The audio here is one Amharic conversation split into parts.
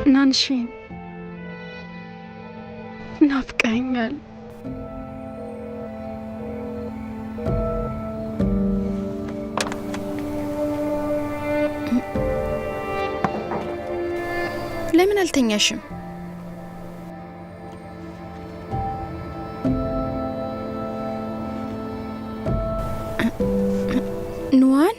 ናንሺን ናፍቀኛል። ለምን አልተኛሽም? ኑዋን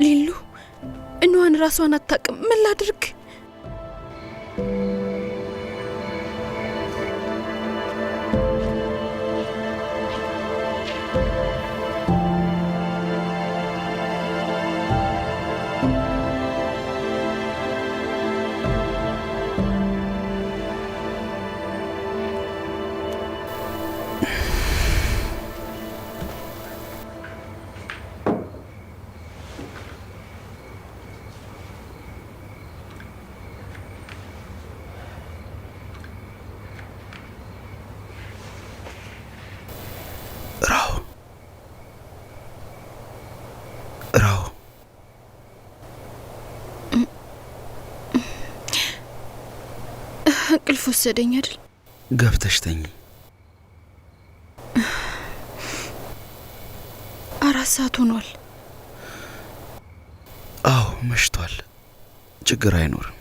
ሊሉ ኑዋን ራሷን አታውቅም። ምን ላድርግ? እንቅልፍ ወሰደኝ አይደል? ገብተሽ ተኝ። 4 ሰዓት ሆኗል። አዎ መሽቷል። ችግር አይኖርም።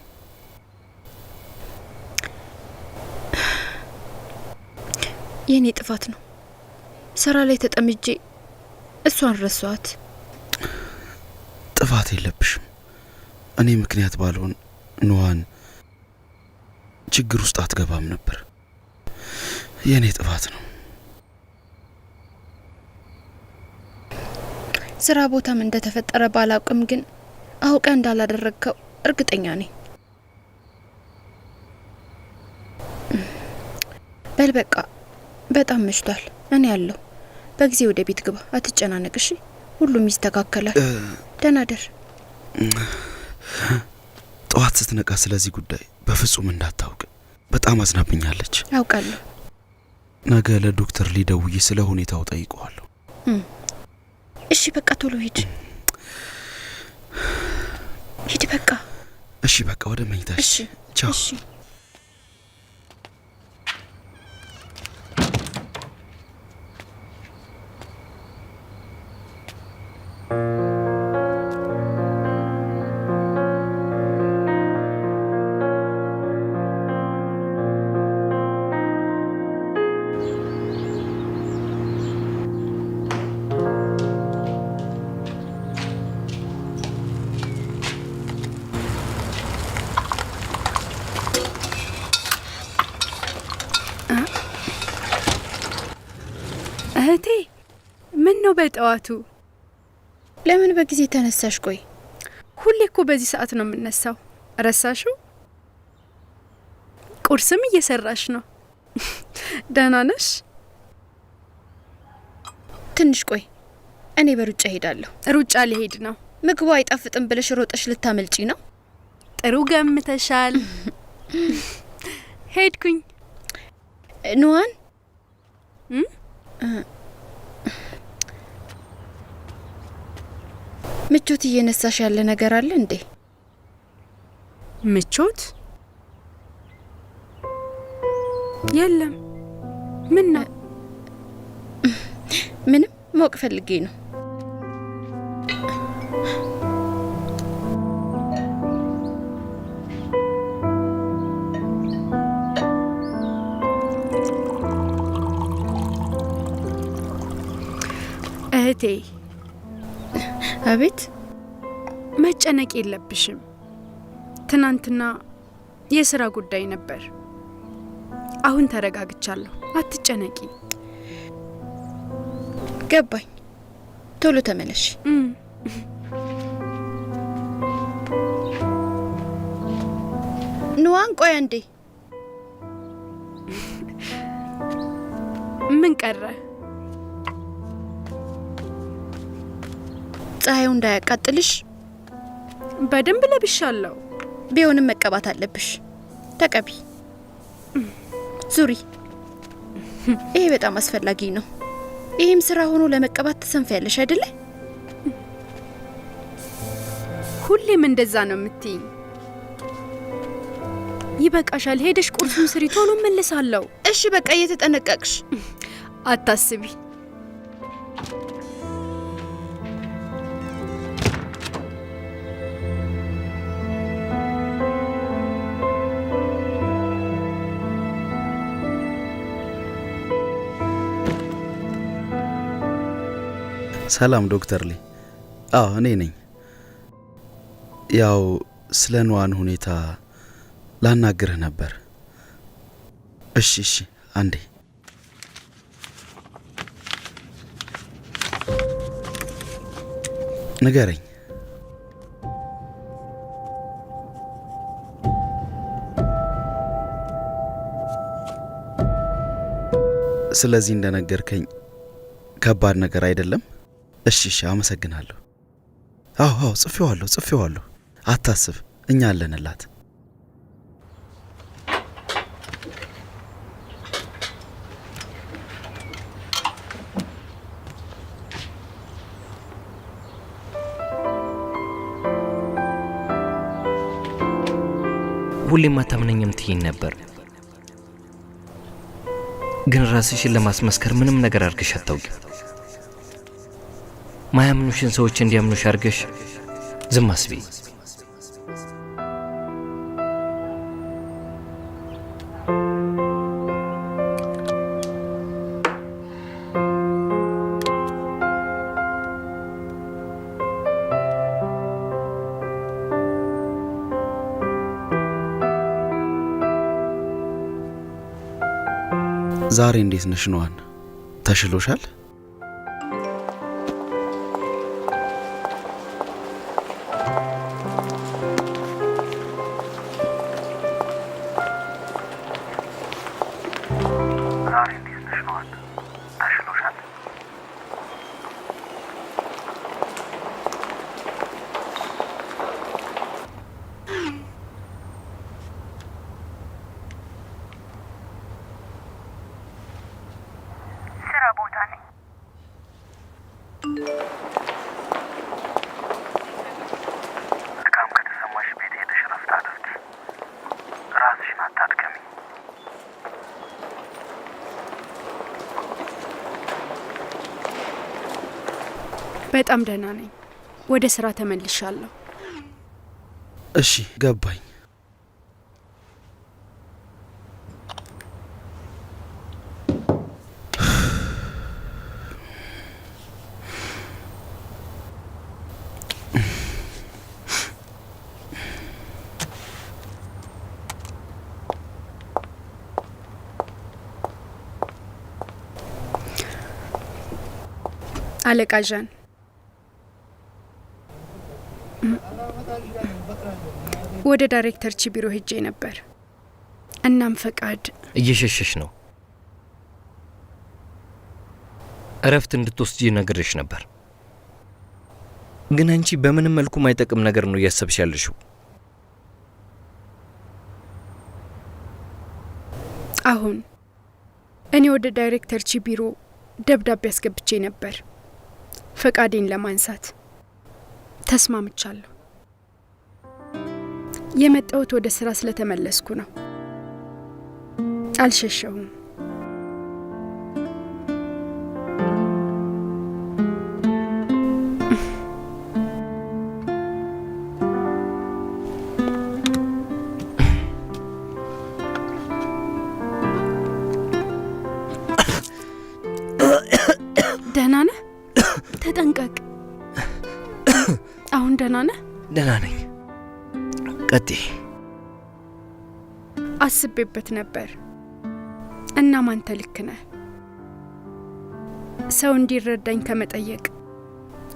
የኔ ጥፋት ነው። ስራ ላይ ተጠምጄ እሷን ረሷት። ጥፋት የለብሽም። እኔ ምክንያት ባልሆን ኑዋን ችግር ውስጥ አትገባም ነበር። የኔ ጥፋት ነው። ስራ ቦታም እንደተፈጠረ ባላውቅም ግን አውቀ እንዳላደረግከው እርግጠኛ ነኝ። በል በቃ በጣም መሽቷል። እኔ ያለው በጊዜ ወደ ቤት ግባ። አትጨናነቅ እሺ? ሁሉም ይስተካከላል። ደህና ደር። ጠዋት ስትነቃ ስለዚህ ጉዳይ በፍጹም እንዳታውቅ። በጣም አዝናብኛለች። አውቃለሁ። ነገ ለዶክተር ሊደውይ ስለ ሁኔታው ጠይቀዋለሁ። እሺ በቃ ቶሎ ሂድ። ሂድ በቃ። እሺ በቃ ወደ መኝታሽ። እሺ ቻው። እሺ እህቴ ምን ነው በጠዋቱ? ለምን በጊዜ ተነሳሽ? ቆይ ሁሌ እኮ በዚህ ሰዓት ነው የምነሳው። ረሳሽው? ቁርስም እየሰራሽ ነው። ደህና ነሽ? ትንሽ ቆይ፣ እኔ በሩጫ ሄዳለሁ። ሩጫ ሊሄድ ነው? ምግቡ አይጣፍጥም ብለሽ ሮጠሽ ልታመልጪ ነው? ጥሩ ገምተሻል። ሄድኩኝ። ኑዋን ምቾት እየነሳሽ ያለ ነገር አለ እንዴ? ምቾት? የለም። ምን ነው? ምንም ማወቅ ፈልጌ ነው። እህቴ። አቤት። መጨነቅ የለብሽም። ትናንትና የስራ ጉዳይ ነበር። አሁን ተረጋግቻለሁ። አትጨነቂ። ገባኝ። ቶሎ ተመለሽ። ኑዋን ቆይ አንዴ። ምን ቀረ? ፀሐዩ እንዳያቃጥልሽ። በደንብ ለብሻለሁ። ቢሆንም መቀባት አለብሽ። ተቀቢ። ዙሪ። ይሄ በጣም አስፈላጊ ነው። ይህም ስራ ሆኖ ለመቀባት ትሰንፊያለሽ አይደለ? ሁሌም እንደዛ ነው የምትይኝ። ይበቃሻል። ሄደሽ ቁርሱን ስሪ። ቶሎ እመለሳለሁ። እሺ በቃ እየተጠነቀቅሽ። አታስቢ። ሰላም ዶክተር ሊ። አዎ እኔ ነኝ። ያው ስለ ንዋን ሁኔታ ላናግርህ ነበር። እሺ አንዴ። ንገረኝ። ስለዚህ እንደነገርከኝ ከባድ ነገር አይደለም? እሺ አመሰግናለሁ። አዎ ጽፌዋለሁ። አታስብ፣ እኛ አለንላት። ሁሌም አታምነኝም ትይኝ ነበር፣ ግን ራስሽን ለማስመስከር ምንም ነገር አድርገሽ አታውቂም። ማያምኑሽን ሰዎች እንዲያምኑሽ አድርገሽ ዝም አስቢ። ዛሬ እንዴት ነሽ ንዋን? ተሽሎሻል? በጣም ደህና ነኝ። ወደ ስራ ተመልሻለሁ። እሺ ገባኝ። አለቃ ዣን፣ ወደ ዳይሬክተር ቢሮ ሄጄ ነበር። እናም ፈቃድ እየሸሸሽ ነው። እረፍት እንድትወስጂ ነግሬሽ ነበር፣ ግን አንቺ በምንም መልኩ ማይጠቅም ነገር ነው እያሰብሽ ያለሽው። አሁን እኔ ወደ ዳይሬክተር ቢሮ ደብዳቤ አስገብቼ ነበር። ፈቃዴን ለማንሳት ተስማምቻለሁ። የመጣሁት ወደ ስራ ስለተመለስኩ ነው። አልሸሸሁም። ደህና ነህ? ተጠንቀቅ። አሁን ደህና ነህ? ደህና ነኝ። ቀጥይ። አስቤበት ነበር። እናም አንተ ልክ ነህ። ሰው እንዲረዳኝ ከመጠየቅ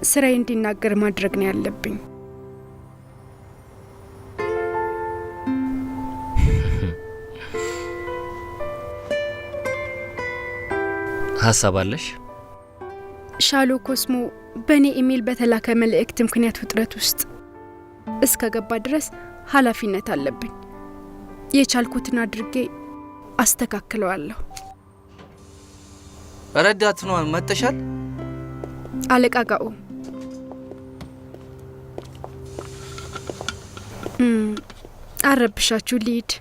ስራዬ እንዲናገር ማድረግ ነው ያለብኝ። ሀሳብ አለሽ? ሻሎ ኮስሞ በእኔ ኢሜል በተላከ መልእክት ምክንያት ውጥረት ውስጥ እስከ ገባ ድረስ ኃላፊነት አለብኝ። የቻልኩትን አድርጌ አስተካክለዋለሁ። ረዳት ነው መጥተሻል? አለቃ ጋኦ አረብሻችሁ ሊድ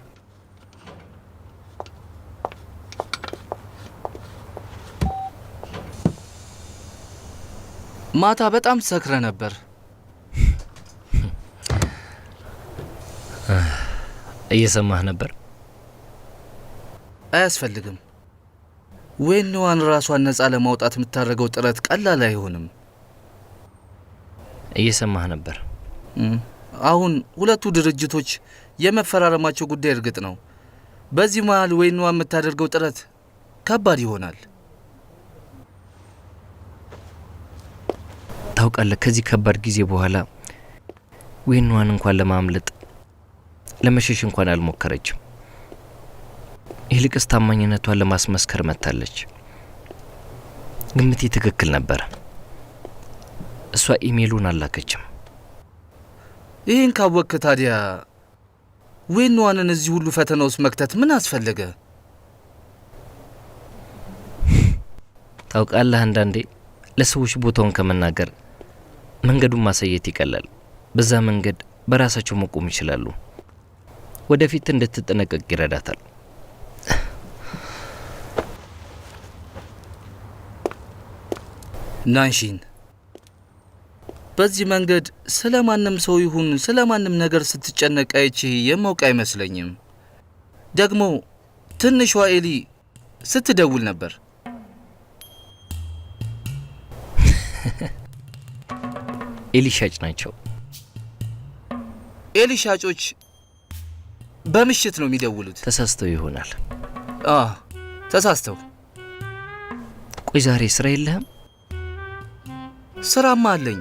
ማታ በጣም ሰክረ ነበር። እየሰማህ ነበር? አያስፈልግም። ዌንዋን ራሷን ነፃ ለማውጣት የምታደርገው ጥረት ቀላል አይሆንም። እየሰማህ ነበር? አሁን ሁለቱ ድርጅቶች የመፈራረማቸው ጉዳይ እርግጥ ነው። በዚህ መሃል ዌንዋን የምታደርገው ጥረት ከባድ ይሆናል። ታውቃለህ፣ ከዚህ ከባድ ጊዜ በኋላ ዌንዋን እንኳን ለማምለጥ ለመሸሽ እንኳን አልሞከረችም። ይልቅስ ታማኝነቷን ለማስመስከር መጥታለች። ግምቴ ትክክል ነበረ። እሷ ኢሜሉን አላከችም። ይህን ካወቅክ ታዲያ ዌንዋንን እዚህ ሁሉ ፈተና ውስጥ መክተት ምን አስፈለገ? ታውቃለህ፣ አንዳንዴ ለሰዎች ቦታውን ከመናገር መንገዱን ማሳየት ይቀላል። በዛ መንገድ በራሳቸው መቆም ይችላሉ። ወደፊት እንድትጠነቀቅ ይረዳታል። ናንሺን በዚህ መንገድ ስለ ማንም ሰው ይሁን ስለ ማንም ነገር ስትጨነቅ አይቼ የማውቅ አይመስለኝም። ደግሞ ትንሿ ኤሊ ስትደውል ነበር። ኤሊ ሻጭ ናቸው። ኤሊ ሻጮች በምሽት ነው የሚደውሉት። ተሳስተው ይሆናል። ተሳስተው። ቆይ ዛሬ ስራ የለህም? ስራማ አለኝ።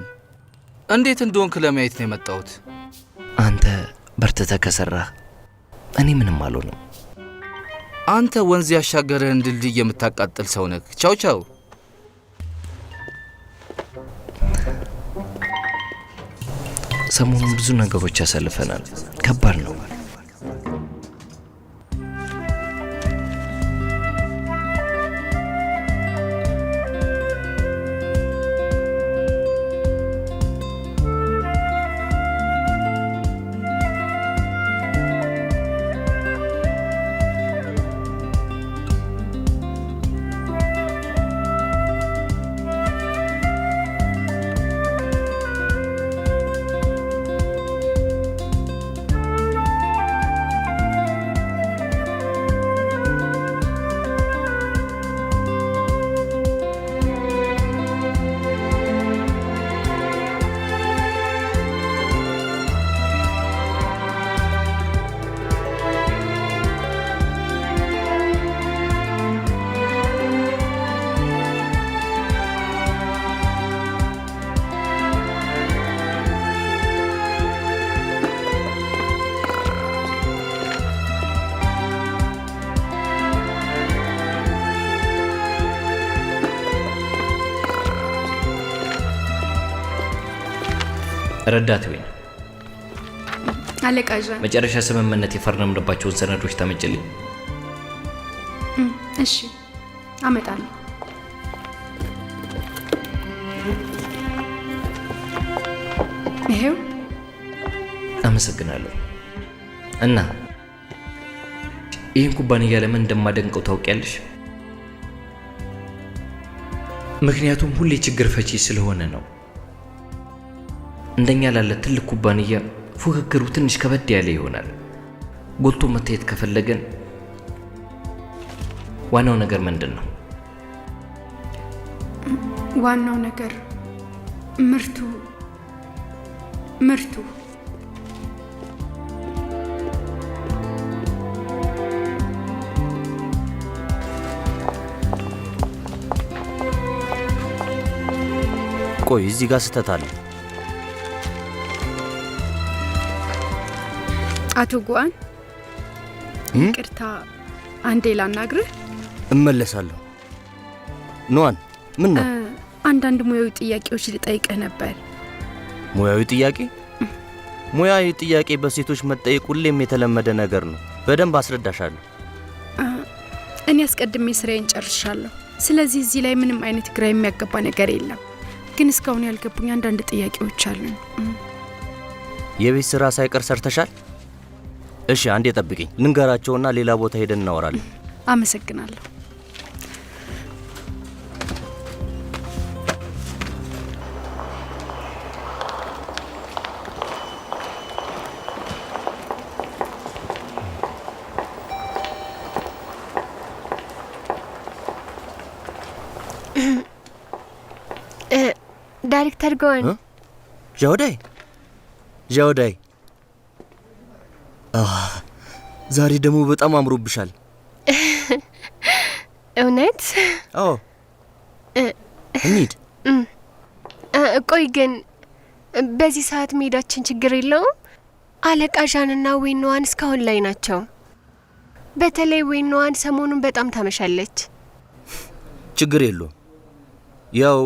እንዴት እንደሆንክ ለማየት ነው የመጣሁት። አንተ በርትተህ ከሰራህ እኔ ምንም አልሆንም። አንተ ወንዝ ያሻገረህን ድልድይ የምታቃጥል ሰው ነህ። ቻው ቻው። ሰሞኑን ብዙ ነገሮች ያሳልፈናል። ከባድ ነው። ረዳት ወይ አለቃ ዣን፣ መጨረሻ ስምምነት የፈረምንባቸውን ሰነዶች ታመጭልኝ። እሺ አመጣለሁ። ይሄው። አመሰግናለሁ። እና ይህን ኩባንያ ለምን እንደማደንቀው ታውቂያለሽ? ምክንያቱም ሁሌ ችግር ፈቺ ስለሆነ ነው። እንደኛ ላለ ትልቅ ኩባንያ ፉክክሩ ትንሽ ከበድ ያለ ይሆናል። ጎልቶ መታየት ከፈለገን ዋናው ነገር ምንድን ነው? ዋናው ነገር ምርቱ። ቆይ እዚህ ጋር ስህተት አለ። አቶ ጉዋን ይቅርታ፣ አንዴ ላናግርህ። እመለሳለሁ። ኑዋን ምን ነው? አንዳንድ ሙያዊ ጥያቄዎች ልጠይቅህ ነበር። ሙያዊ ጥያቄ? ሙያዊ ጥያቄ በሴቶች መጠየቅ ሁሌም የተለመደ ነገር ነው። በደንብ አስረዳሻለሁ። እኔ አስቀድሜ ስራዬን ጨርሻለሁ። ስለዚህ እዚህ ላይ ምንም አይነት ግራ የሚያጋባ ነገር የለም። ግን እስካሁን ያልገቡኝ አንዳንድ ጥያቄዎች አሉ። የቤት ስራ ሳይቀር ሰርተሻል? እሺ አንዴ ጠብቂኝ፣ ልንገራቸውና ሌላ ቦታ ሄደን እናወራለን። አመሰግናለሁ። ዳይሬክተር ጎን ዣውዳይ ዛሬ ደግሞ በጣም አምሮብሻል። እውነት? አዎ። እንሂድ። ቆይ ግን በዚህ ሰዓት መሄዳችን ችግር የለውም? አለቃ ዣንና ዌንዋን እስካሁን ላይ ናቸው። በተለይ ዌንዋን ሰሞኑን በጣም ታመሻለች። ችግር የለውም። ያው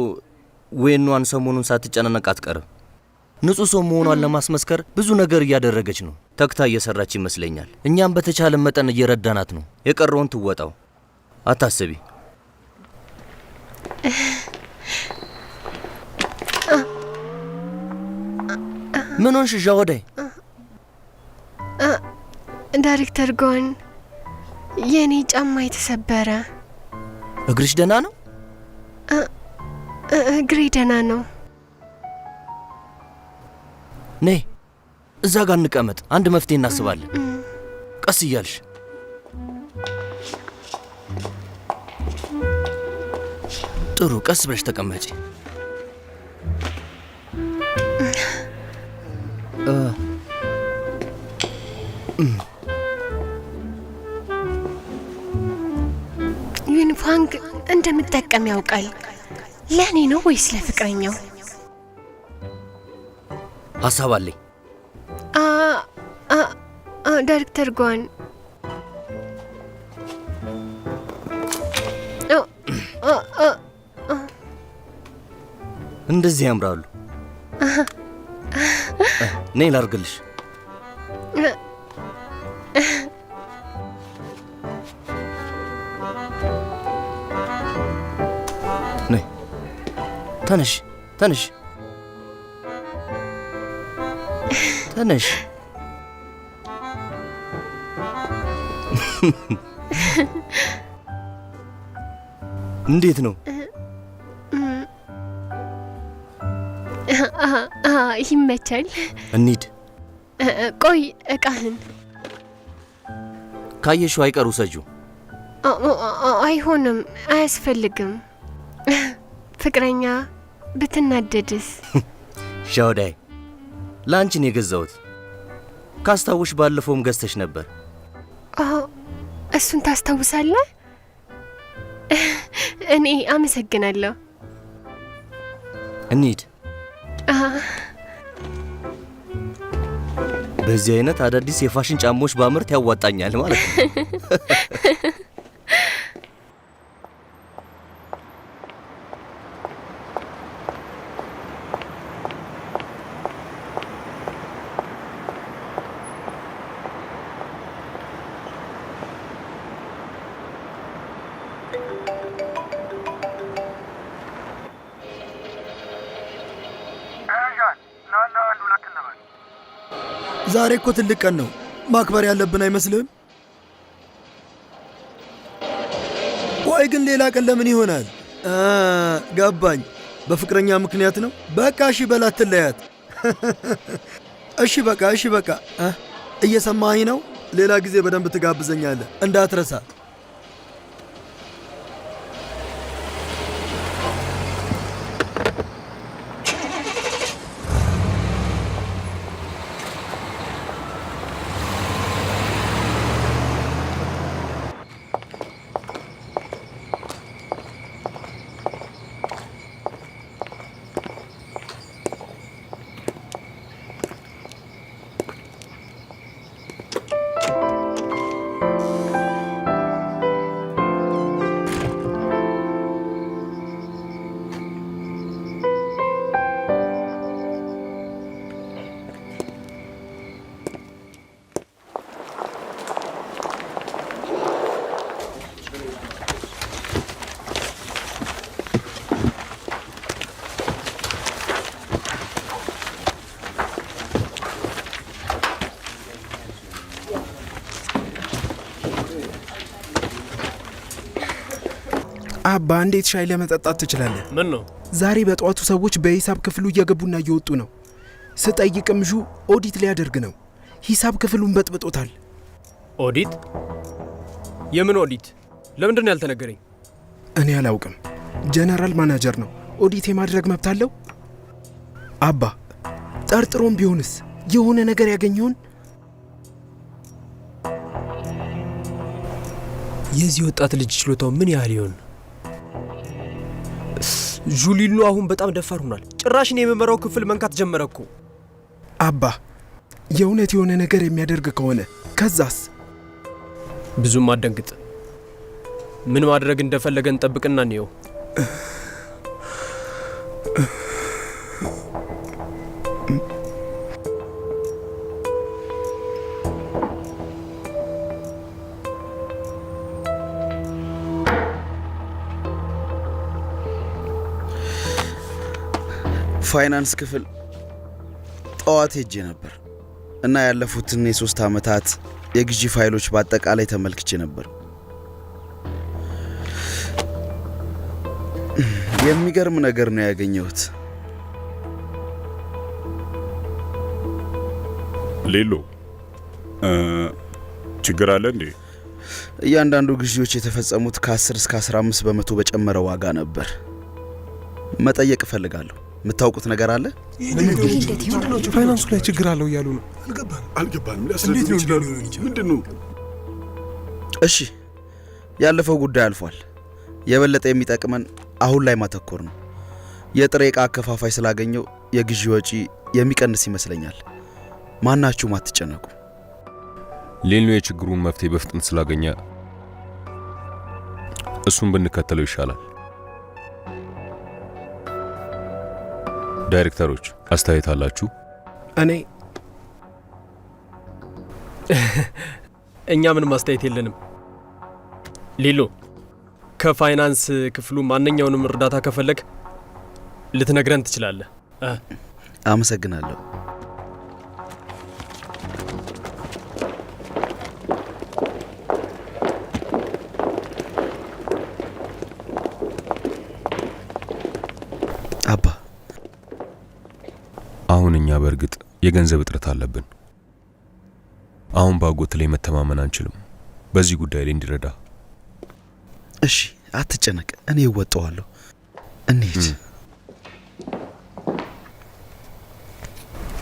ዌንዋን ሰሞኑን ሳትጨናነቅ አትቀርም። ንጹህ ሰው መሆኗን ለማስመስከር ብዙ ነገር እያደረገች ነው። ተግታ እየሰራች ይመስለኛል። እኛም በተቻለ መጠን እየረዳናት ነው። የቀረውን ትወጣው፣ አታስቢ። ምን ሆንሽ ዣወዳይ? ዳይሬክተር ጎን የኔ ጫማ የተሰበረ። እግርሽ ደህና ነው? እግሬ ደህና ነው። ነይ እዛ ጋር እንቀመጥ፣ አንድ መፍትሄ እናስባለን። ቀስ እያልሽ። ጥሩ፣ ቀስ ብለሽ ተቀመጪ። ዩኒፋንግ እንደምጠቀም ያውቃል። ለእኔ ነው ወይስ ለፍቅረኛው? ሀሳብ አለኝ። ዳይሬክተር ጓን እንደዚህ ያምራሉ። ነይ ላርግልሽ። ነይ ተነሽ፣ ተነሽ፣ ተነሽ። እንዴት ነው? ይመቻል። እንሂድ። ቆይ እቃህን ካየሽው አይቀር ውሰጂው። አይሆንም፣ አያስፈልግም። ፍቅረኛ ብትናደድስ? ሻውዳይ ላንቺን የገዛሁት ካስታውሽ፣ ባለፈውም ገዝተሽ ነበር። እሱን ታስታውሳለህ? እኔ አመሰግናለሁ። እንሂድ። በዚህ አይነት አዳዲስ የፋሽን ጫማዎች ባምርት ያዋጣኛል ማለት ነው። ዛሬ እኮ ትልቅ ቀን ነው። ማክበር ያለብን አይመስልም? ቆይ ግን ሌላ ቀን ለምን ይሆናል? ገባኝ። በፍቅረኛ ምክንያት ነው። በቃ እሺ በላት፣ ትለያት። እሺ በቃ፣ እሺ በቃ። እየሰማኸኝ ነው? ሌላ ጊዜ በደንብ ትጋብዘኛለህ፣ እንዳትረሳ። አባ እንዴት ሻይ ለመጠጣት ትችላለህ? ምን ነው ዛሬ በጠዋቱ ሰዎች በሂሳብ ክፍሉ እየገቡና እየወጡ ነው። ስጠይቅም ዡ ኦዲት ሊያደርግ ነው። ሂሳብ ክፍሉን በጥብጦታል። ኦዲት? የምን ኦዲት? ለምንድን ነው ያልተነገረኝ? እኔ አላውቅም። ጀነራል ማናጀር ነው። ኦዲት የማድረግ መብት አለው። አባ ጠርጥሮም ቢሆንስ የሆነ ነገር ያገኘውን? የዚህ ወጣት ልጅ ችሎታው ምን ያህል ይሆን? ዡሊሉ አሁን በጣም ደፋር ሆኗል። ጭራሽን የመመራው ክፍል መንካት ጀመረ እኮ። አባ የእውነት የሆነ ነገር የሚያደርግ ከሆነ ከዛስ? ብዙም አደንግጥ። ምን ማድረግ እንደፈለገ እንጠብቅና እንየው። ፋይናንስ ክፍል ጠዋት ሄጄ ነበር እና ያለፉትን የ3 ዓመታት የግዢ ፋይሎች በአጠቃላይ ተመልክቼ ነበር። የሚገርም ነገር ነው ያገኘሁት። ሌሎ ችግር አለ እንዴ? እያንዳንዱ ግዢዎች የተፈጸሙት ከ10 እስከ 15 በመቶ በጨመረ ዋጋ ነበር። መጠየቅ እፈልጋለሁ። የምታውቁት ነገር አለ? ፋይናንሱ ላይ ችግር አለው እያሉ ነው። አልገባንም። ምንድን ነው? እሺ ያለፈው ጉዳይ አልፏል። የበለጠ የሚጠቅመን አሁን ላይ ማተኮር ነው። የጥሬ ዕቃ አከፋፋይ ስላገኘው የግዢ ወጪ የሚቀንስ ይመስለኛል። ማናችሁም አትጨነቁ። ሌሎ የችግሩን መፍትሄ በፍጥነት ስላገኘ እሱን ብንከተለው ይሻላል። ዳይሬክተሮች አስተያየት አላችሁ? እኛ ምንም አስተያየት የለንም። ሌሎ ከፋይናንስ ክፍሉ ማንኛውንም እርዳታ ከፈለግ ልትነግረን ትችላለህ። አመሰግናለሁ። አባ አሁን እኛ በእርግጥ የገንዘብ እጥረት አለብን። አሁን ባጎት ላይ መተማመን አንችልም። በዚህ ጉዳይ ላይ እንዲረዳ። እሺ አትጨነቅ፣ እኔ እወጣዋለሁ። እንሂድ።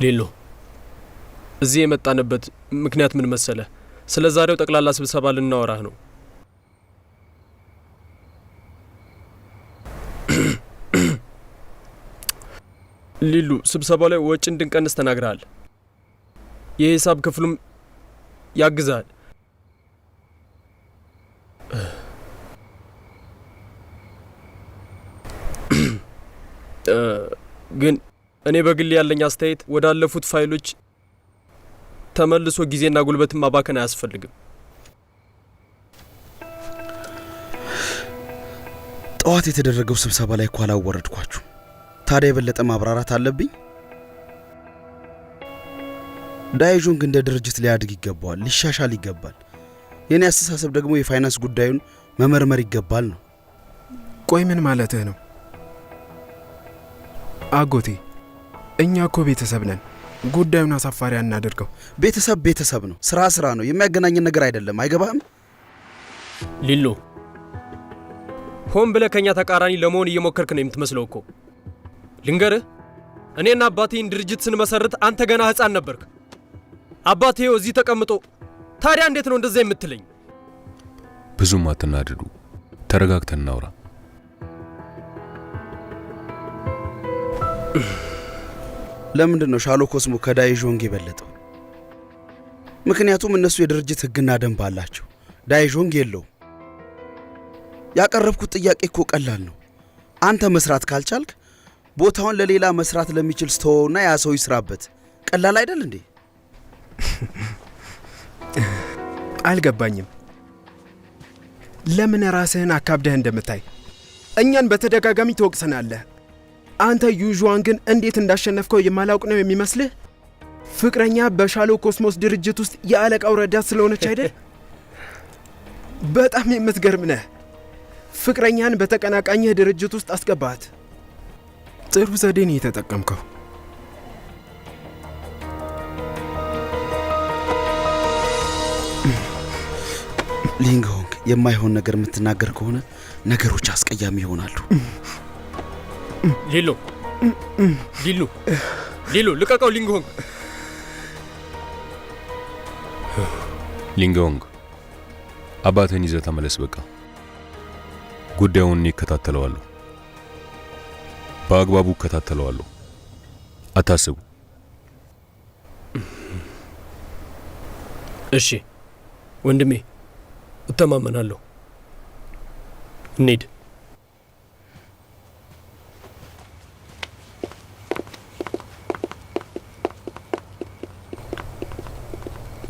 ሌሎ እዚህ የመጣንበት ምክንያት ምን መሰለ? ስለ ዛሬው ጠቅላላ ስብሰባ ልናወራህ ነው። ሊሉ ስብሰባው ላይ ወጪ እንድንቀንስ ተናግረሃል። የሂሳብ ክፍሉም ያግዛል። ግን እኔ በግል ያለኝ አስተያየት ወዳለፉት ፋይሎች ተመልሶ ጊዜና ጉልበትን ማባከን አያስፈልግም። ጠዋት የተደረገው ስብሰባ ላይ እኮ አላወረድኳችሁ። ታዲያ የበለጠ ማብራራት አለብኝ? ዳይዦንግ እንደ ድርጅት ሊያድግ ይገባዋል፣ ሊሻሻል ይገባል። የኔ አስተሳሰብ ደግሞ የፋይናንስ ጉዳዩን መመርመር ይገባል ነው። ቆይ ምን ማለትህ ነው? አጎቴ እኛ እኮ ቤተሰብ ነን። ጉዳዩን አሳፋሪ አናደርገው። ቤተሰብ ነው፣ ስራ ነው። የሚያገናኝን ነገር አይደለም። አይገባህም? ሊሉ ሆን ብለህ ከኛ ተቃራኒ ለመሆን እየሞከርክ ነው የምትመስለው እኮ። ልንገርህ፣ እኔና አባቴን ድርጅት ስንመሰርት አንተ ገና ህፃን ነበርክ። አባቴው እዚህ ተቀምጦ፣ ታዲያ እንዴት ነው እንደዛ የምትለኝ? ብዙም አትናደዱ፣ ተረጋግተን እናውራ። ለምንድን ነው ሻሎ ኮስሞ ከዳይዦንግ የበለጠው? ምክንያቱም እነሱ የድርጅት ህግና ደንብ አላቸው፣ ዳይዦንግ የለውም። ያቀረብኩት ጥያቄ እኮ ቀላል ነው። አንተ መስራት ካልቻልክ ቦታውን ለሌላ መስራት ለሚችል ስተውና ያ ሰው ይስራበት። ቀላል አይደል እንዴ? አልገባኝም። ለምን ራስህን አካብደህ እንደምታይ? እኛን በተደጋጋሚ ትወቅሰናለህ። አንተ ዩዥዋንግን እንዴት እንዳሸነፍከው የማላውቅ ነው የሚመስልህ? ፍቅረኛ በሻሎ ኮስሞስ ድርጅት ውስጥ የአለቃው ረዳት ስለሆነች አይደል? በጣም የምትገርም ነህ። ፍቅረኛን በተቀናቃኝህ ድርጅት ውስጥ አስገባት። ጥሩ ዘዴ ነው የተጠቀምከው። ሊንግሆንግ የማይሆን ነገር የምትናገር ከሆነ ነገሮች አስቀያሚ ይሆናሉ። ሊሉ ሊሉ ሊሉ ልቀቀው ሊንግሆንግ። ሊንግሆንግ አባትህን ይዘህ ተመለስ። በቃ ጉዳዩን እከታተለዋለሁ፣ በአግባቡ እከታተለዋለሁ። አታስቡ። እሺ ወንድሜ፣ እተማመናለሁ። እንሂድ።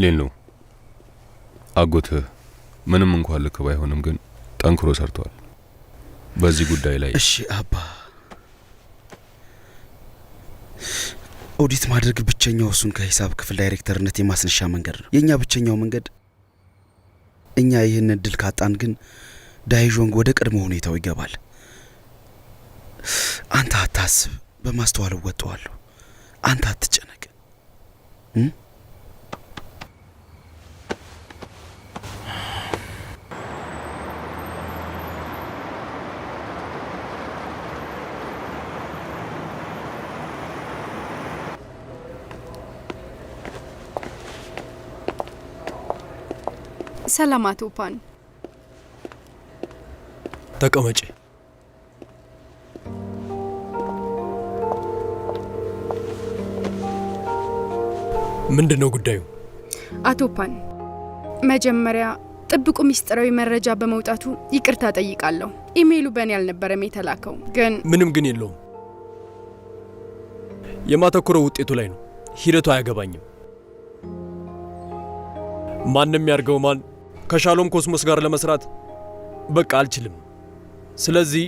ሌሎ አጎትህ ምንም እንኳን ልክ ባይሆንም ግን ጠንክሮ ሰርቷል በዚህ ጉዳይ ላይ። እሺ አባ፣ ኦዲት ማድረግ ብቸኛው እሱን ከሂሳብ ክፍል ዳይሬክተርነት የማስነሻ መንገድ ነው። የኛ ብቸኛው መንገድ። እኛ ይህን እድል ካጣን ግን ዳይዦንግ ወደ ቀድሞ ሁኔታው ይገባል። አንተ አታስብ፣ በማስተዋል እወጣዋለሁ። አንተ አትጨነቅ። ሰላም አቶ ፓን። ተቀመጪ። ምንድነው ጉዳዩ? አቶ ፓን፣ መጀመሪያ ጥብቁ ሚስጥራዊ መረጃ በመውጣቱ ይቅርታ ጠይቃለሁ። ኢሜይሉ በእኔ አልነበረም የተላከው። ግን ምንም ግን የለውም። የማተኮረው ውጤቱ ላይ ነው። ሂደቱ አያገባኝም። ማንም ያርገው ማን ከሻሎም ኮስሞስ ጋር ለመስራት በቃ አልችልም። ስለዚህ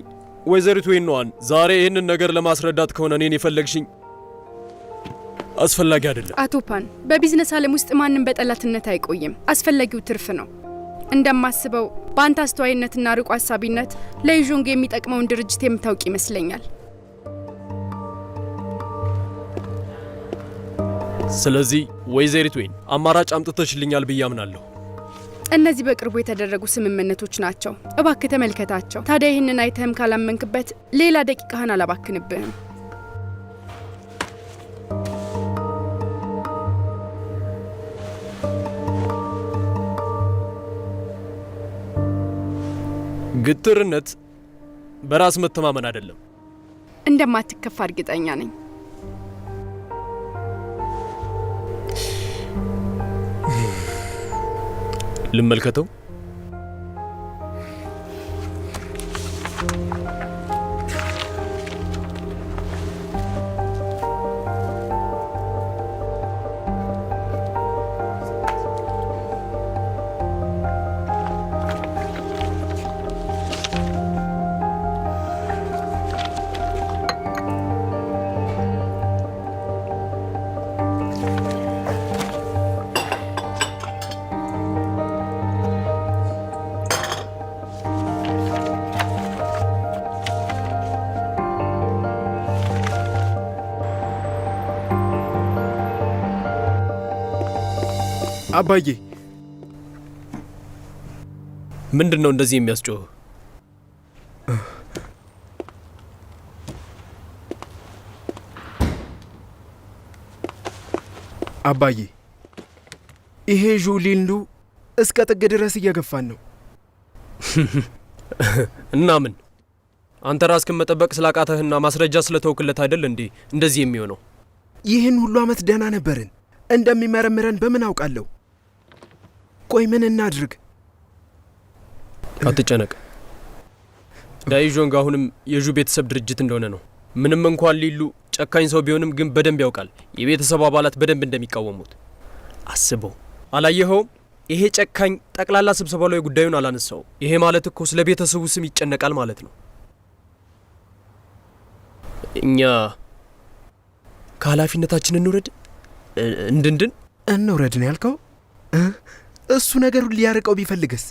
ወይዘሪት ዌይንዋን ዛሬ ይህንን ነገር ለማስረዳት ከሆነ እኔን የፈለግሽኝ አስፈላጊ አይደለም። አቶ ፓን፣ በቢዝነስ ዓለም ውስጥ ማንም በጠላትነት አይቆይም። አስፈላጊው ትርፍ ነው። እንደማስበው በአንተ አስተዋይነትና ርቆ ሀሳቢነት ለይዦንግ የሚጠቅመውን ድርጅት የምታውቅ ይመስለኛል። ስለዚህ ወይዘሪት ዌይን አማራጭ አምጥተሽልኛል ብዬ አምናለሁ። እነዚህ በቅርቡ የተደረጉ ስምምነቶች ናቸው። እባክህ ተመልከታቸው። ታዲያ ይህንን አይተህም ካላመንክበት ሌላ ደቂቃህን አላባክንብህም። ግትርነት በራስ መተማመን አይደለም። እንደማትከፋ እርግጠኛ ነኝ። ልመልከተው። አባዬ፣ ምንድነው እንደዚህ የሚያስጮህ? አባዬ፣ ይሄ ዡሊንዱ እስከ ጥግ ድረስ እየገፋን ነው። እና ምን አንተ ራስህን መጠበቅ ስላቃተህና ማስረጃ ስለተውክለት አይደል እንዴ እንደዚህ የሚሆነው? ይህን ሁሉ ዓመት ደህና ነበርን። እንደሚመረምረን በምን አውቃለሁ? ቆይ ምን እናድርግ? አትጨነቅ። ዳይዦንግ አሁንም የዡ ቤተሰብ ድርጅት እንደሆነ ነው። ምንም እንኳን ሊሉ ጨካኝ ሰው ቢሆንም ግን በደንብ ያውቃል የቤተሰቡ አባላት በደንብ እንደሚቃወሙት። አስበው፣ አላየኸውም? ይሄ ጨካኝ ጠቅላላ ስብሰባ ላይ ጉዳዩን አላነሳው። ይሄ ማለት እኮ ስለ ቤተሰቡ ስም ይጨነቃል ማለት ነው። እኛ ከኃላፊነታችን እንውረድ እንውረድ ነው ያልከው? እሱ ነገሩን ሊያርቀው ቢፈልግስ?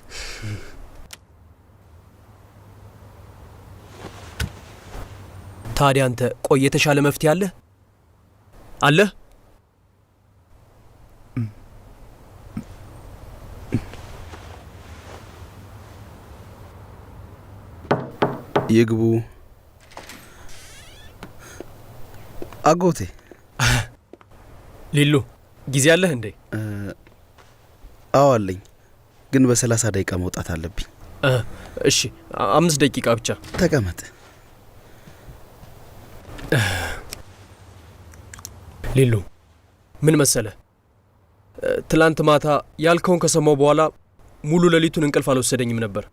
ታዲያ አንተ ቆይ የተሻለ መፍትሄ አለ? ይግቡ። አጎቴ ሊሉ ጊዜ አለህ እንዴ? አዎ አለኝ፣ ግን በ30 ደቂቃ መውጣት አለብኝ። እሺ 5 ደቂቃ ብቻ ተቀመጥ። ሊሉ ምን መሰለ፣ ትላንት ማታ ያልከውን ከሰማው በኋላ ሙሉ ሌሊቱን እንቅልፍ አልወሰደኝም ነበር።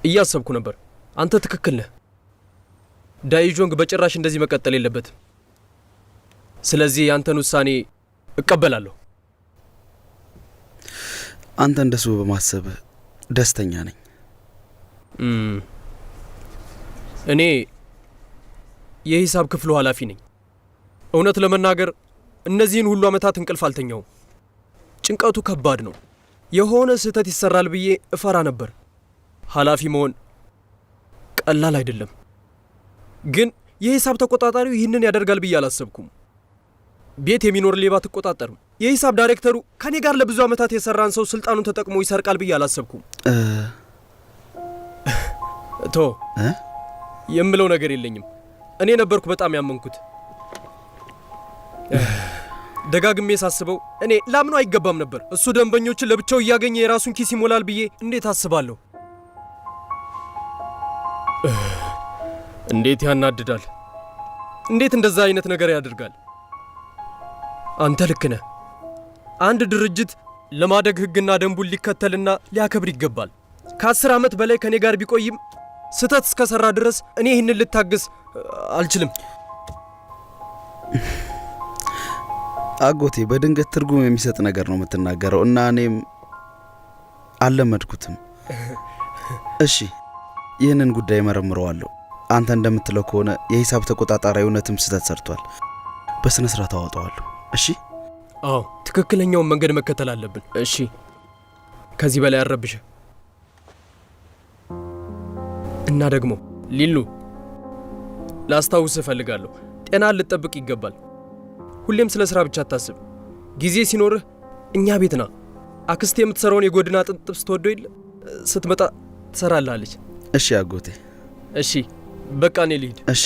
እያሰብኩ ነበር። አንተ ትክክል ነህ። ዳይጆንግ በጭራሽ እንደዚህ መቀጠል የለበትም። ስለዚህ ያንተን ውሳኔ እቀበላለሁ። አንተ እንደሱ በማሰብ ደስተኛ ነኝ። እኔ የሂሳብ ክፍሉ ኃላፊ ነኝ። እውነት ለመናገር እነዚህን ሁሉ ዓመታት እንቅልፍ አልተኛውም። ጭንቀቱ ከባድ ነው። የሆነ ስህተት ይሰራል ብዬ እፈራ ነበር። ኃላፊ መሆን ቀላል አይደለም። ግን የሂሳብ ተቆጣጣሪው ይህንን ያደርጋል ብዬ አላሰብኩም። ቤት የሚኖር ሌባ ትቆጣጠርም። የሂሳብ ዳይሬክተሩ ከኔ ጋር ለብዙ ዓመታት የሰራን ሰው ስልጣኑን ተጠቅሞ ይሰርቃል ብዬ አላሰብኩም። ቶ የምለው ነገር የለኝም። እኔ ነበርኩ በጣም ያመንኩት። ደጋግሜ ሳስበው እኔ ላምኖ አይገባም ነበር። እሱ ደንበኞችን ለብቻው እያገኘ የራሱን ኪስ ይሞላል ብዬ እንዴት አስባለሁ? እንዴት ያናድዳል! እንዴት እንደዛ አይነት ነገር ያደርጋል? አንተ ልክ ነህ። አንድ ድርጅት ለማደግ ሕግና ደንቡን ሊከተልና ሊያከብር ይገባል። ከ10 ዓመት በላይ ከኔ ጋር ቢቆይም ስህተት እስከሰራ ድረስ እኔ ይህንን ልታግስ አልችልም። አጎቴ በድንገት ትርጉም የሚሰጥ ነገር ነው የምትናገረው እና እኔም አልለመድኩትም። እሺ ይህንን ጉዳይ መረምረዋለሁ። አንተ እንደምትለው ከሆነ የሂሳብ ተቆጣጣሪ እውነትም ስህተት ሰርቷል። በስነ ስርዓት አወጣዋለሁ። እሺ? አዎ ትክክለኛውን መንገድ መከተል አለብን። እሺ ከዚህ በላይ አረብሽ እና ደግሞ ሊሉ ላስታውስህ እፈልጋለሁ። ጤና ልጠብቅ ይገባል። ሁሌም ስለ ስራ ብቻ አታስብ። ጊዜ ሲኖርህ እኛ ቤት ና። አክስቴ የምትሰራውን የጎድና አጥንት ጥብስ ትወደው የለ? ስትመጣ ትሰራልሃለች። እሺ አጎቴ። እሺ በቃ እኔ ልሂድ። እሺ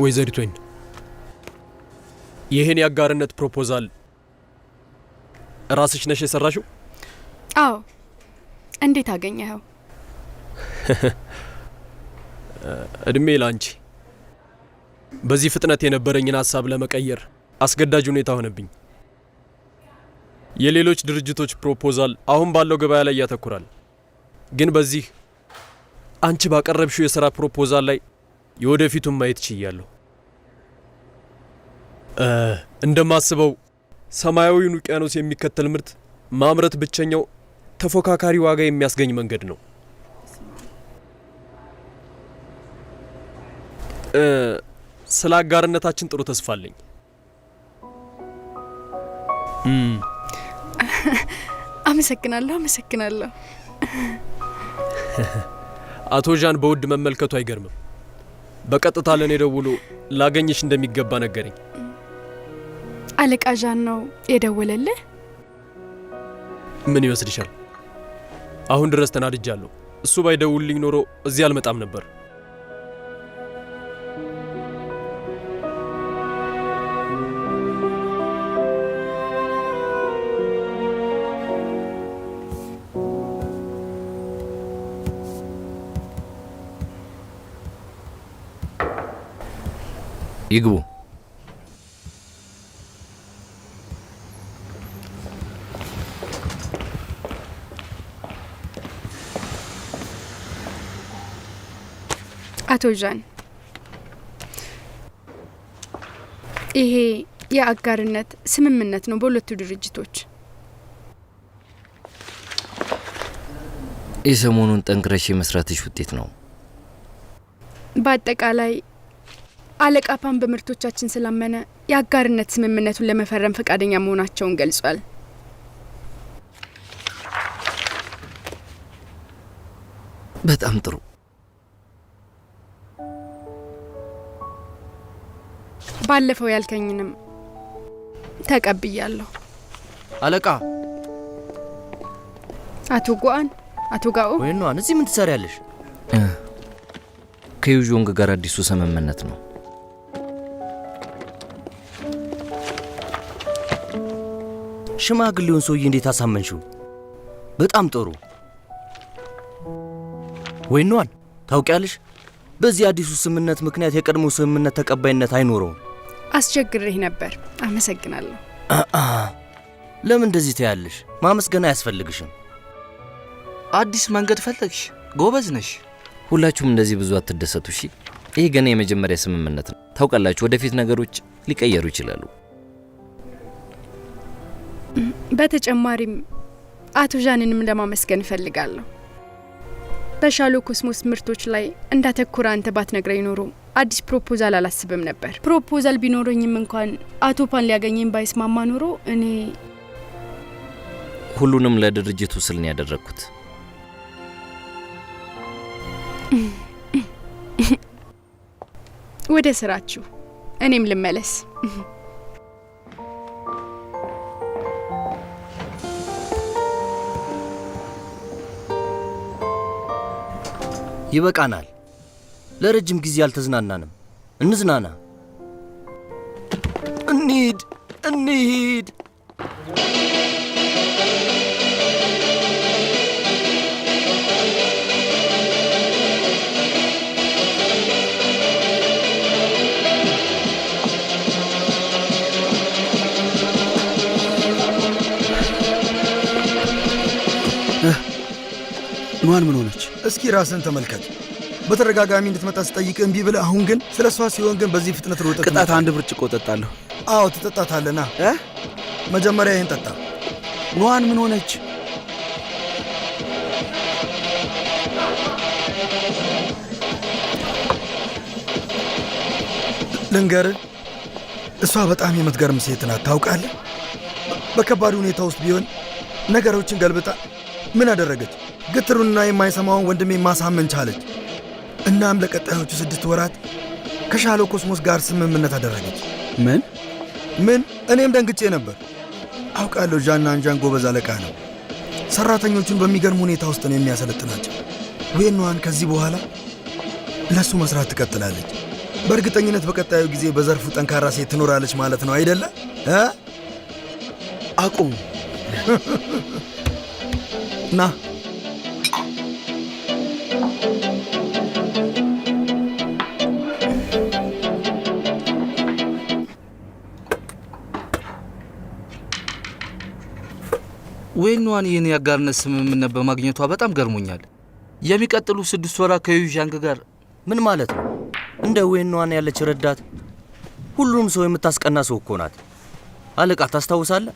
ወይዘሪት ወይን ይህን የአጋርነት ፕሮፖዛል ራስሽ ነሽ የሰራሽው? አዎ። እንዴት አገኘኸው? እድሜ ላንቺ። በዚህ ፍጥነት የነበረኝን ሀሳብ ለመቀየር አስገዳጅ ሁኔታ ሆነብኝ። የሌሎች ድርጅቶች ፕሮፖዛል አሁን ባለው ገበያ ላይ ያተኩራል። ግን በዚህ አንቺ ባቀረብሽው የሥራ ፕሮፖዛል ላይ የወደፊቱን ማየት ችያለሁ። እንደማስበው ሰማያዊውን ውቅያኖስ የሚከተል ምርት ማምረት ብቸኛው ተፎካካሪ ዋጋ የሚያስገኝ መንገድ ነው። ስለ አጋርነታችን ጥሩ ተስፋ አለኝ። አመሰግናለሁ። አቶ ዣን በውድ መመልከቱ አይገርምም። በቀጥታ ለኔ ደውሎ ላገኝሽ እንደሚገባ ነገረኝ። አለቃ ዣን ነው የደወለልህ? ምን ይመስልሻል? አሁን ድረስ ተናድጃለሁ። እሱ ባይደውልልኝ ኖሮ እዚህ አልመጣም ነበር። ይግቡ። አቶ ዣን፣ ይሄ የአጋርነት ስምምነት ነው በሁለቱ ድርጅቶች። የሰሞኑን ጠንክረሽ የመስራትሽ ውጤት ነው። በአጠቃላይ አለቃ ፓን በምርቶቻችን ስላመነ የአጋርነት ስምምነቱን ለመፈረም ፈቃደኛ መሆናቸውን ገልጿል። በጣም ጥሩ። ባለፈው ያልከኝንም ተቀብያለሁ። አለቃ አቶ ጓን፣ አቶ ጋኦ ወይኗን እዚህ ምን ትሰሪያለሽ? ከዩዦንግ ጋር አዲሱ ስምምነት ነው። ሽማግሌውን ሰውዬ እንዴት አሳመንሽው? በጣም ጥሩ። ወይኗን ታውቂያለሽ፣ በዚህ አዲሱ ስምምነት ምክንያት የቀድሞ ስምምነት ተቀባይነት አይኖረውም። አስቸግሬህ ነበር። አመሰግናለሁ። ለምን እንደዚህ ትያለሽ? ማመስገን አያስፈልግሽም። አዲስ መንገድ ፈለግሽ፣ ጎበዝ ነሽ። ሁላችሁም እንደዚህ ብዙ አትደሰቱ እሺ። ይህ ገና የመጀመሪያ ስምምነት ነው። ታውቃላችሁ፣ ወደፊት ነገሮች ሊቀየሩ ይችላሉ። በተጨማሪም አቶ ዣንንም ለማመስገን እፈልጋለሁ። በሻሎ ኮስሞስ ምርቶች ላይ እንዳተኩር አንተ ባትነግረኝ ኖሮ አዲስ ፕሮፖዛል አላስብም ነበር። ፕሮፖዛል ቢኖረኝም እንኳን አቶ ፓን ሊያገኘኝ ባይስማማ ኖሮ እኔ ሁሉንም ለድርጅቱ ስል ነው ያደረግኩት። ወደ ስራችሁ፣ እኔም ልመለስ። ይበቃናል። ለረጅም ጊዜ አልተዝናናንም። እንዝናና። እንሂድ። ኑሐን ምን ሆነች? እስኪ ራስን ተመልከት። በተደጋጋሚ እንድትመጣ ስጠይቅ እምቢ ብለህ፣ አሁን ግን ስለ እሷ ሲሆን ግን በዚህ ፍጥነት ሮጠህ ቅጣት አንድ ብርጭቆ ጠጣለሁ። አዎ ትጠጣታለና መጀመሪያ ይህን ጠጣ። ኑሐን ምን ሆነች? ልንገርህ፣ እሷ በጣም የምትገርም ሴት ናት። ታውቃለህ፣ በከባድ ሁኔታ ውስጥ ቢሆን ነገሮችን ገልብጣ ምን አደረገች? ግትሩንና የማይሰማውን ወንድሜ ማሳመን ቻለች። እናም ለቀጣዮቹ 6 ወራት ከሻሎ ኮስሞስ ጋር ስምምነት አደረገች። ምን? እኔም ደንግጬ ነበር። አውቃለሁ፣ ዣን አንጃን ጎበዝ አለቃ ነው። ሰራተኞቹን በሚገርም ሁኔታ ውስጥ ነው የሚያሰለጥናቸው። ዌንዋን ከዚህ በኋላ ለሱ መስራት ትቀጥላለች። በእርግጠኝነት በቀጣዩ ጊዜ በዘርፉ ጠንካራ ሴት ትኖራለች ማለት ነው አይደለ? አቁም ና ዌንዋን ይህን የአጋርነት ስምምነት በማግኘቷ በጣም ገርሞኛል። የሚቀጥሉ 6 ወራት ከዩዣንግ ጋር ምን ማለት ነው? እንደ ዌንዋን ያለች ረዳት ሁሉም ሰው የምታስቀና ሰው እኮ ናት። አለቃ ታስታውሳለህ?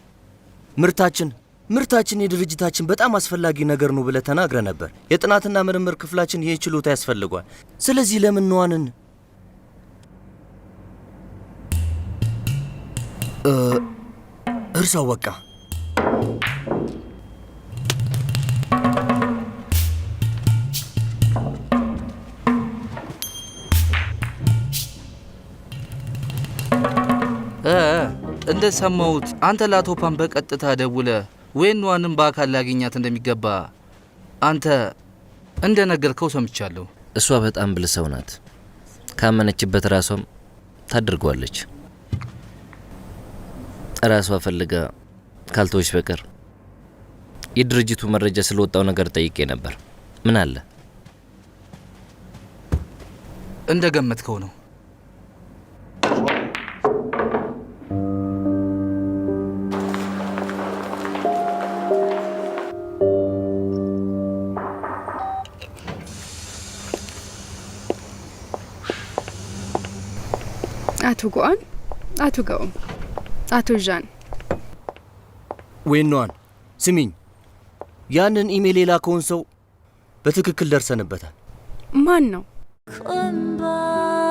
ምርታችን የድርጅታችን በጣም አስፈላጊ ነገር ነው ብለህ ተናግረ ነበር። የጥናትና ምርምር ክፍላችን ይህ ችሎታ ያስፈልጓል። ስለዚህ ለምን ኑሐንን እርሳው በቃ። እንደሰማሁት አንተ ለአቶ ፓን በቀጥታ ደውለ ዌንዋንን በአካል ላገኛት እንደሚገባ አንተ እንደነገርከው ሰምቻለሁ። እሷ በጣም ብልህ ሰው ናት። ካመነችበት ራሷም ታደርጓለች። ራሷ ፈልጋ ካልተወች በቀር የድርጅቱ መረጃ ስለወጣው ነገር ጠይቄ ነበር። ምን አለ? እንደገመትከው ነው። አቶ ጓን፣ አቶ ጋኦ፣ አቶ ዣን፣ ዌንዋን ስሚኝ፣ ያንን ኢሜል የላከውን ሰው በትክክል ደርሰንበታል። ማን ነው? 捆绑。